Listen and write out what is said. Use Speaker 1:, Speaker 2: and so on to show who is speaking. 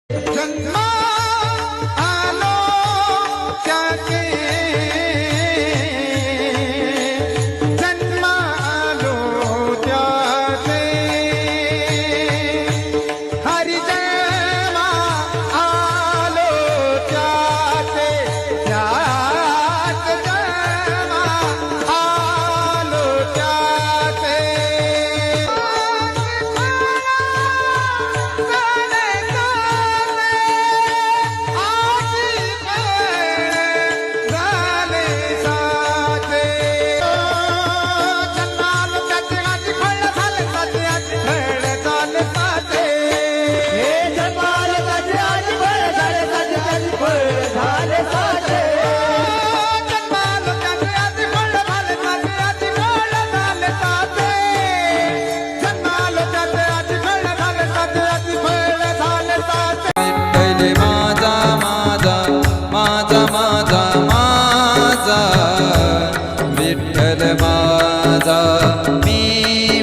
Speaker 1: जन्मा आलो त्याचे जन्मा आलो त्याचे हरी जन्मा आलो त्याचे त्याच जन्मा आलो त्याचे
Speaker 2: विठ्ठल माझा मी